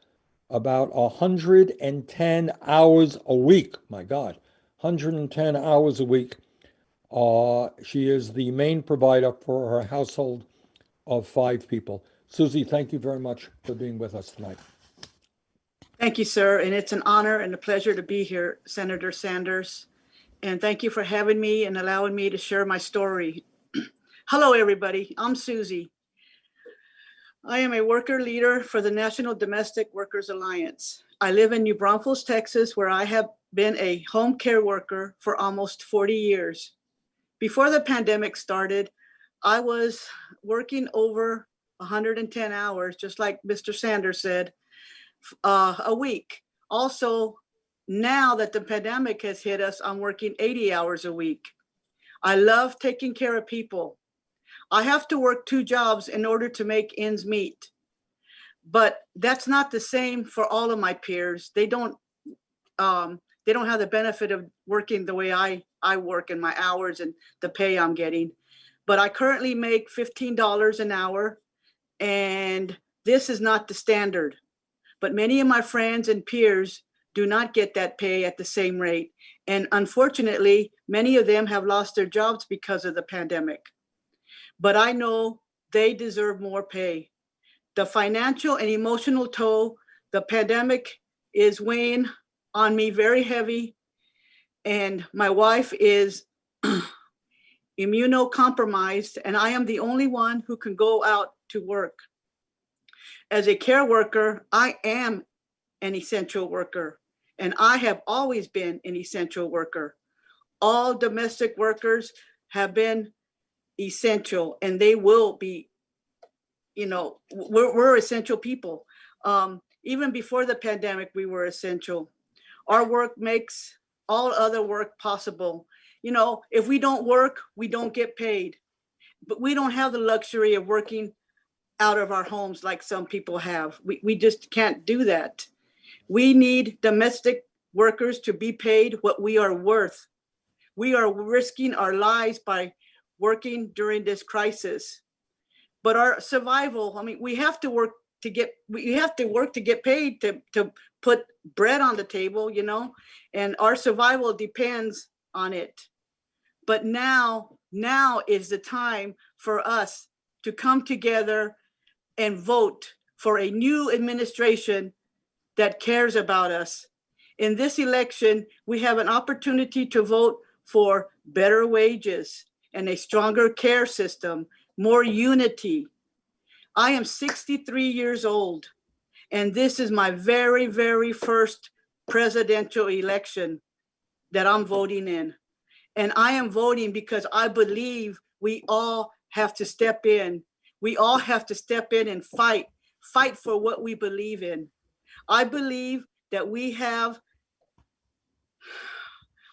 [SPEAKER 1] about 110 hours a week. My God, 110 hours a week. She is the main provider for her household of 5 people. Susie, thank you very much for being with us tonight.
[SPEAKER 8] Thank you, sir. And it's an honor and a pleasure to be here, Senator Sanders. And thank you for having me and allowing me to share my story. Hello, everybody. I'm Susie. I am a worker leader for the National Domestic Workers Alliance. I live in New Braunfels, Texas, where I have been a home care worker for almost 40 years. Before the pandemic started, I was working over 110 hours, just like Mr. Sanders said, a week. Also, now that the pandemic has hit us, I'm working 80 hours a week. I love taking care of people. I have to work 2 jobs in order to make ends meet. But that's not the same for all of my peers. They don't have the benefit of working the way I work and my hours and the pay I'm getting. But I currently make $15 an hour, and this is not the standard. But many of my friends and peers do not get that pay at the same rate. And unfortunately, many of them have lost their jobs because of the pandemic. But I know they deserve more pay. The financial and emotional toll, the pandemic is weighing on me very heavy. And my wife is immunocompromised, and I am the only one who can go out to work. As a care worker, I am an essential worker, and I have always been an essential worker. All domestic workers have been essential, and they will be, we're essential people. Even before the pandemic, we were essential. Our work makes all other work possible. If we don't work, we don't get paid. But we don't have the luxury of working out of our homes like some people have. We just can't do that. We need domestic workers to be paid what we are worth. We are risking our lives by working during this crisis. but our survival, I mean, we have to work to get paid to put bread on the table, you know, and our survival depends on it. But now is the time for us to come together and vote for a new administration that cares about us. In this election, we have an opportunity to vote for better wages and a stronger care system, more unity. I am 63 years old, and this is my very, very first presidential election that I'm voting in. And I am voting because I believe we all have to step in. We all have to step in and fight for what we believe in. I believe that we have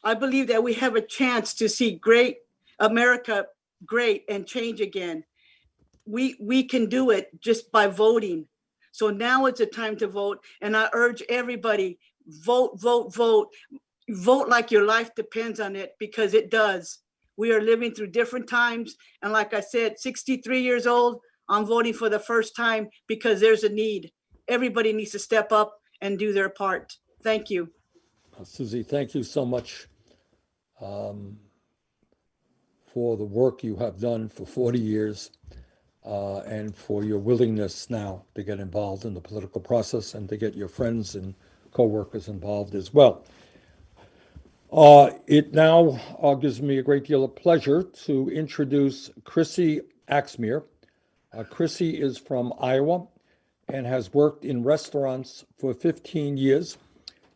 [SPEAKER 8] a chance to see great America great and change again. We can do it just by voting. So now it's a time to vote. And I urge everybody, vote, vote, vote. Vote like your life depends on it, because it does. We are living through different times. And like I said, 63 years old, I'm voting for the first time because there's a need. Everybody needs to step up and do their part. Thank you.
[SPEAKER 1] Susie, thank you so much for the work you have done for 40 years and for your willingness now to get involved in the political process and to get your friends and co-workers involved as well. It now gives me a great deal of pleasure to introduce Chrissy Axmere. Chrissy is from Iowa and has worked in restaurants for 15 years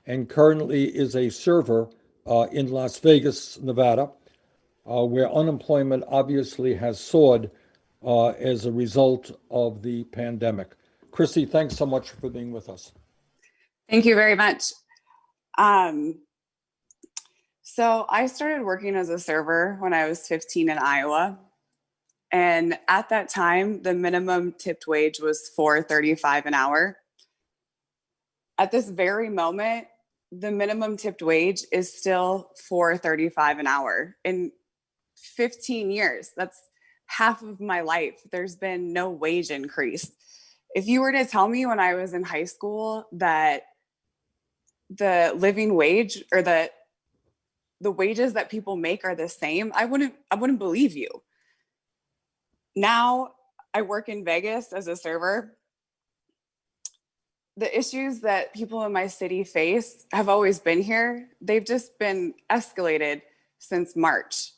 [SPEAKER 1] and currently is a server in Las Vegas, Nevada, where unemployment obviously has soared as a result of the pandemic. Chrissy, thanks so much for being with us.
[SPEAKER 9] Thank you very much. So I started working as a server when I was 15 in Iowa. And at that time, the minimum tipped wage was $4.35 an hour. At this very moment, the minimum tipped wage is still $4.35 an hour. In 15 years, that's half of my life, there's been no wage increase. If you were to tell me when I was in high school that the living wage or the wages that people make are the same, I wouldn't believe you. Now I work in Vegas as a server. The issues that people in my city face have always been here. They've just been escalated since March.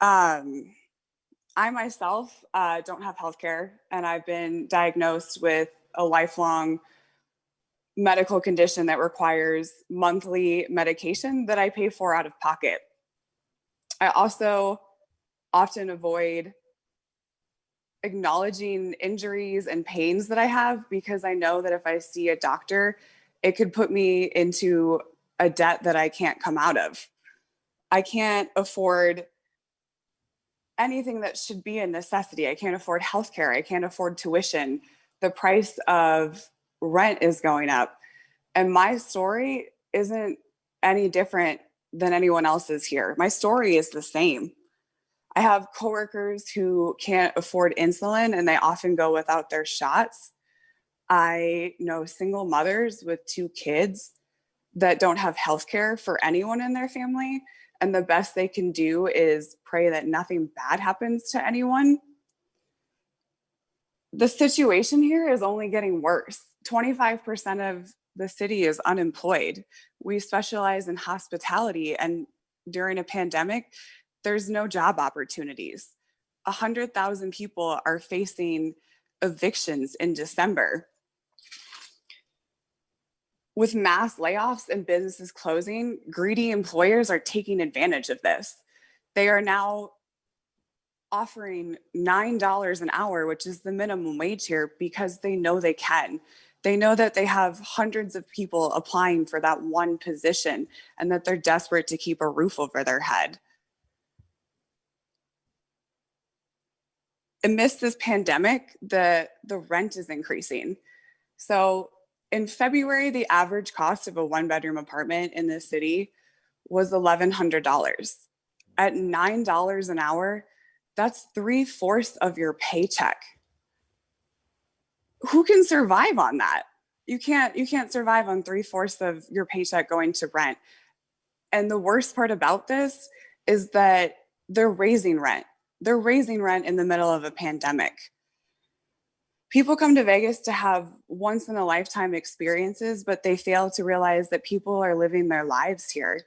[SPEAKER 9] I myself don't have healthcare, and I've been diagnosed with a lifelong medical condition that requires monthly medication that I pay for out of pocket. I also often avoid acknowledging injuries and pains that I have because I know that if I see a doctor, it could put me into a debt that I can't come out of. I can't afford anything that should be a necessity. I can't afford healthcare. I can't afford tuition. The price of rent is going up. And my story isn't any different than anyone else's here. My story is the same. I have coworkers who can't afford insulin and they often go without their shots. I know single mothers with 2 kids that don't have healthcare for anyone in their family. And the best they can do is pray that nothing bad happens to anyone. The situation here is only getting worse. 25% of the city is unemployed. We specialize in hospitality, and during a pandemic, there's no job opportunities. 100,000 people are facing evictions in December. With mass layoffs and businesses closing, greedy employers are taking advantage of this. They are now offering $9 an hour, which is the minimum wage here, because they know they can. They know that they have hundreds of people applying for that one position and that they're desperate to keep a roof over their head. Amidst this pandemic, the rent is increasing. So in February, the average cost of a 1-bedroom apartment in this city was $1,100. At $9 an hour, That's 3/4 of your paycheck. Who can survive on that? You can't survive on 3/4 of your paycheck going to rent. And the worst part about this is that they're raising rent. They're raising rent in the middle of a pandemic. People come to Vegas to have once in a lifetime experiences, but they fail to realize that people are living their lives here.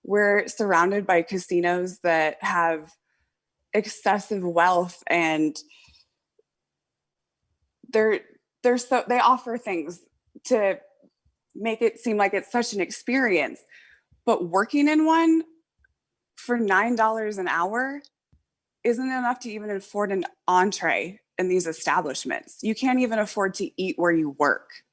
[SPEAKER 9] We're surrounded by casinos that have excessive wealth, and they offer things to make it seem like it's such an experience. But working in one for $9 an hour isn't enough to even afford an entree in these establishments. You can't even afford to eat where you work.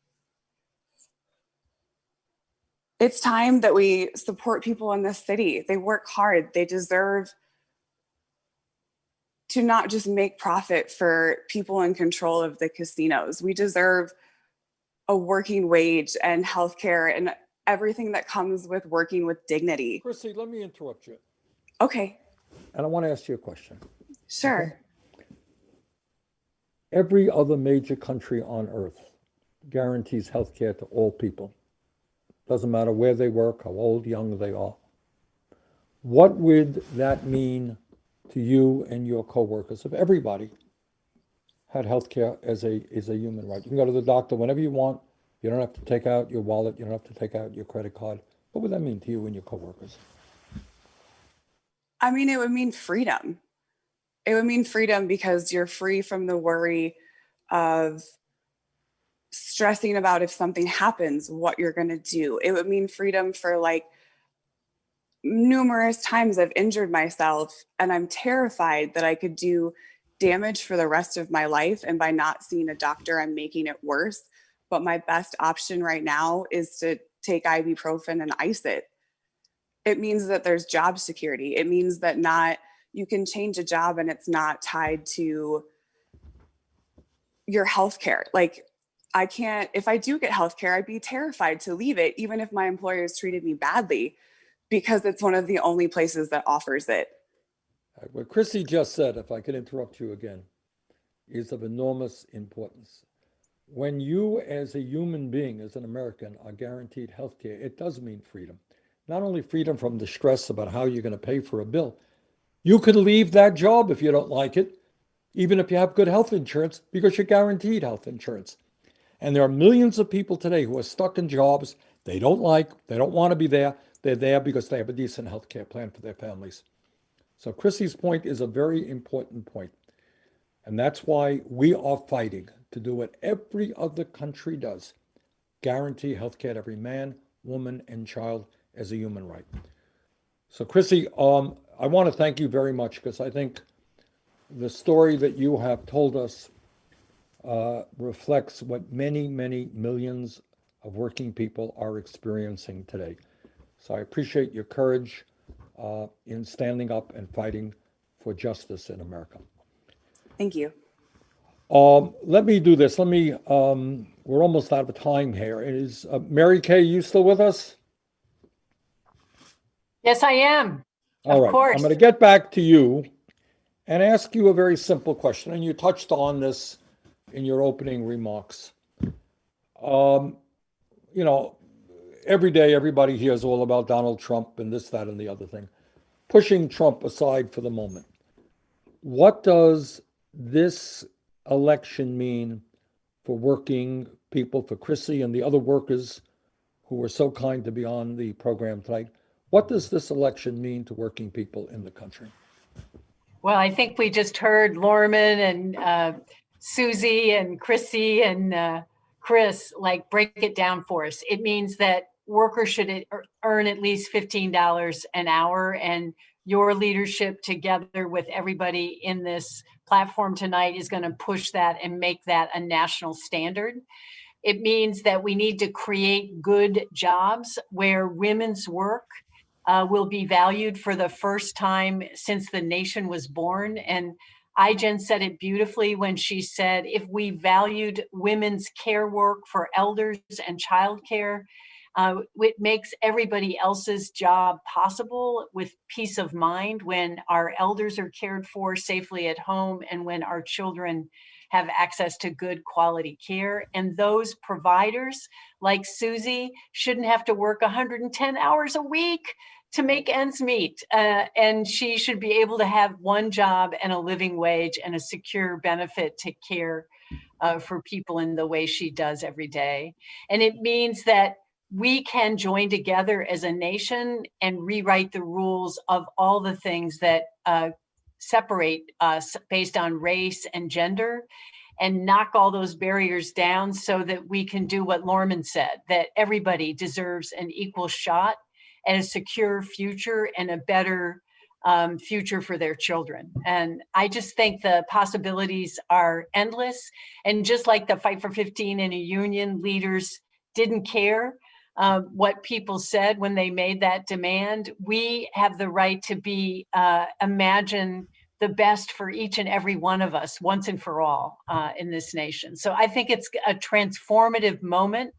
[SPEAKER 9] It's time that we support people in this city. They work hard. They deserve to not just make profit for people in control of the casinos. We deserve a working wage and healthcare and everything that comes with working with dignity.
[SPEAKER 1] Chrissy, let me interrupt you.
[SPEAKER 9] Okay.
[SPEAKER 1] And I want to ask you a question.
[SPEAKER 9] Sure.
[SPEAKER 1] Okay? Every other major country on earth guarantees health care to all people. Doesn't matter where they work, how old, young they are. What would that mean to you and your coworkers if everybody had health care as a human right? You can go to the doctor whenever you want. You don't have to take out your wallet. You don't have to take out your credit card. What would that mean to you and your coworkers?
[SPEAKER 9] I mean, it would mean freedom. It would mean freedom because you're free from the worry of stressing about if something happens, what you're going to do. It would mean freedom for like numerous times I've injured myself and I'm terrified that I could do damage for the rest of my life. And by not seeing a doctor, I'm making it worse. But my best option right now is to take ibuprofen and ice it. It means that there's job security. It means that you can change a job and it's not tied to your healthcare. Like if I do get healthcare, I'd be terrified to leave it, even if my employers treated me badly, because it's one of the only places that offers it.
[SPEAKER 1] What Chrissy just said, if I could interrupt you again, is of enormous importance. When you as a human being, as an American, are guaranteed health care, it does mean freedom. Not only freedom from the stress about how you're going to pay for a bill, you could leave that job if you don't like it, even if you have good health insurance, because you're guaranteed health insurance. And there are millions of people today who are stuck in jobs they don't like, they don't want to be there. They're there because they have a decent health care plan for their families. So Chrissy's point is a very important point. And that's why we are fighting to do what every other country does, guarantee health care to every man, woman, and child as a human right. So Chrissy, I want to thank you very much because I think the story that you have told us reflects what many, many millions of working people are experiencing today. So I appreciate your courage in standing up and fighting for justice in America.
[SPEAKER 9] Thank you.
[SPEAKER 1] Let me do this. We're almost out of time here. Is Mary Kay, you still with us?
[SPEAKER 3] Yes, I am.
[SPEAKER 1] All right.
[SPEAKER 3] Of course.
[SPEAKER 1] I'm going to get back to you and ask you a very simple question. And you touched on this in your opening remarks. Every day everybody hears all about Donald Trump and this, that, and the other thing. Pushing Trump aside for the moment, what does this election mean for working people, for Chrissy and the other workers who were so kind to be on the program tonight? What does this election mean to working people in the country?
[SPEAKER 3] Well, I think we just heard Lorman and Susie and Chrissy and Chris break it down for us. It means that workers should earn at least $15 an hour, and your leadership together with everybody in this platform tonight is going to push that and make that a national standard. It means that we need to create good jobs where women's work will be valued for the first time since the nation was born. And Ijen said it beautifully when she said, if we valued women's care work for elders and childcare, It makes everybody else's job possible with peace of mind when our elders are cared for safely at home and when our children have access to good quality care. And those providers like Susie shouldn't have to work 110 hours a week to make ends meet. And she should be able to have one job and a living wage and a secure benefit to care for people in the way she does every day. And it means that we can join together as a nation and rewrite the rules of all the things that separate us based on race and gender, and knock all those barriers down so that we can do what Lorman said, that everybody deserves an equal shot and a secure future and a better future for their children. And I just think the possibilities are endless. And just like the Fight for 15 in a Union leaders didn't care what people said when they made that demand, we have the right to be imagine the best for each and every one of us once and for all in this nation. So I think it's a transformative moment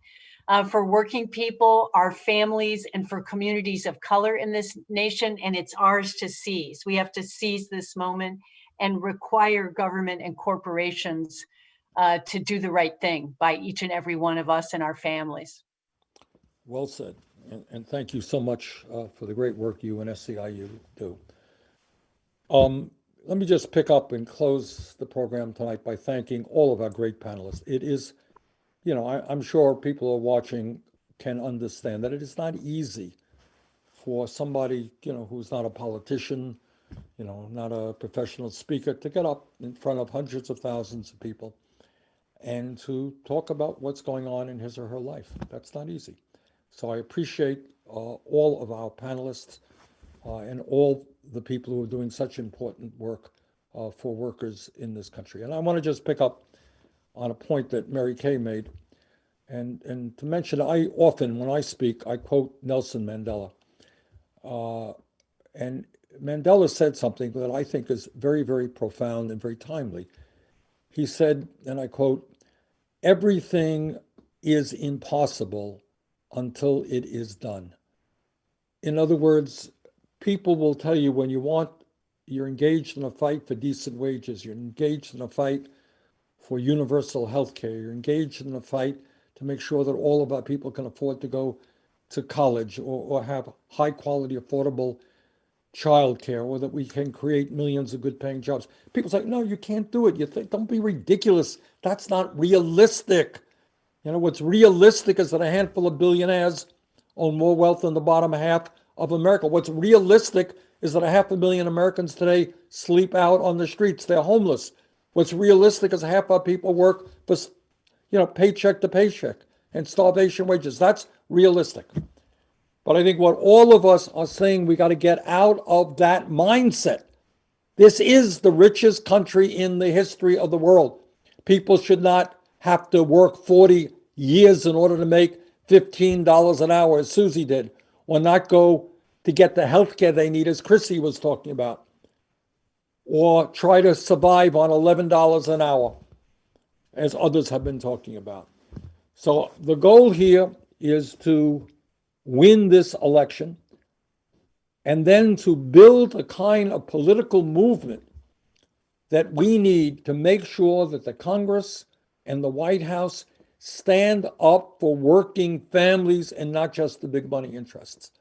[SPEAKER 3] for working people, our families, and for communities of color in this nation, and it's ours to seize. We have to seize this moment and require government and corporations to do the right thing by each and every one of us and our families.
[SPEAKER 1] Well said. And thank you so much for the great work you and SEIU do. Let me just pick up and close the program tonight by thanking all of our great panelists. It is, you know, I'm sure people who are watching can understand that it is not easy for somebody, you know, who's not a politician, you know, not a professional speaker, to get up in front of hundreds of thousands of people and to talk about what's going on in his or her life. That's not easy. So I appreciate all of our panelists and all the people who are doing such important work for workers in this country. And I want to just pick up on a point that Mary Kay made, and to mention, I often, when I speak, I quote Nelson Mandela. And Mandela said something that I think is very, very profound and very timely. He said, and I quote, "Everything is impossible until it is done." In other words, people will tell you when you're engaged in a fight for decent wages, you're engaged in a fight for universal health care, you're engaged in a fight to make sure that all of our people can afford to go to college or have high quality, affordable childcare, or that we can create millions of good paying jobs. People say, no, you can't do it. You think, don't be ridiculous. That's not realistic. You know, what's realistic is that a handful of billionaires own more wealth than the bottom half of America. What's realistic is that 500,000 Americans today sleep out on the streets. They're homeless. What's realistic is half our people work for, you know, paycheck to paycheck and starvation wages. That's realistic. But I think what all of us are saying, we got to get out of that mindset. This is the richest country in the history of the world. People should not have to work 40 years in order to make $15 an hour, as Susie did, or not go to get the health care they need, as Chrissy was talking about, or try to survive on $11 an hour, as others have been talking about. So the goal here is to win this election and then to build a kind of political movement that we need to make sure that the Congress and the White House stand up for working families and not just the big money interests.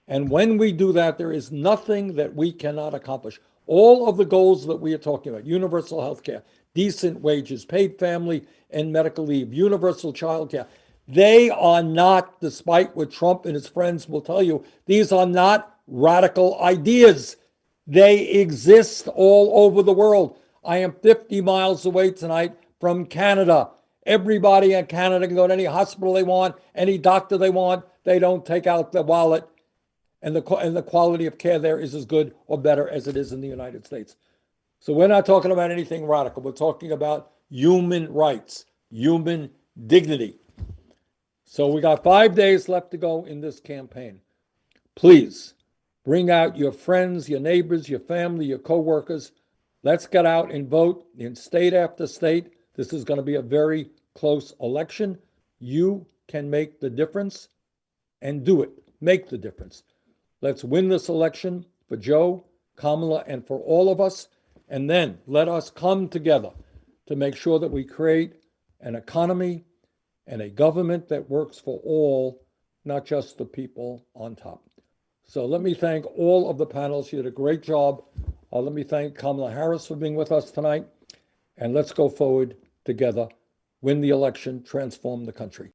[SPEAKER 1] And when we do that, there is nothing that we cannot accomplish. All of the goals that we are talking about, universal health care, decent wages, paid family and medical leave, universal child care, they are not, despite what Trump and his friends will tell you, these are not radical ideas. They exist all over the world. I am 50 miles away tonight from Canada. Everybody in Canada can go to any hospital they want, any doctor they want. They don't take out their wallet. And the quality of care there is as good or better as it is in the United States. So we're not talking about anything radical. We're talking about human rights, human dignity. So we got 5 days left to go in this campaign. Please bring out your friends, your neighbors, your family, your coworkers. Let's get out and vote in state after state. This is going to be a very close election. You can make the difference. and do it. Make the difference. Let's win this election for Joe, Kamala, and for all of us. And then let us come together to make sure that we create an economy and a government that works for all, not just the people on top. So let me thank all of the panelists. You did a great job. Let me thank Kamala Harris for being with us tonight. And let's go forward together, win the election, transform the country.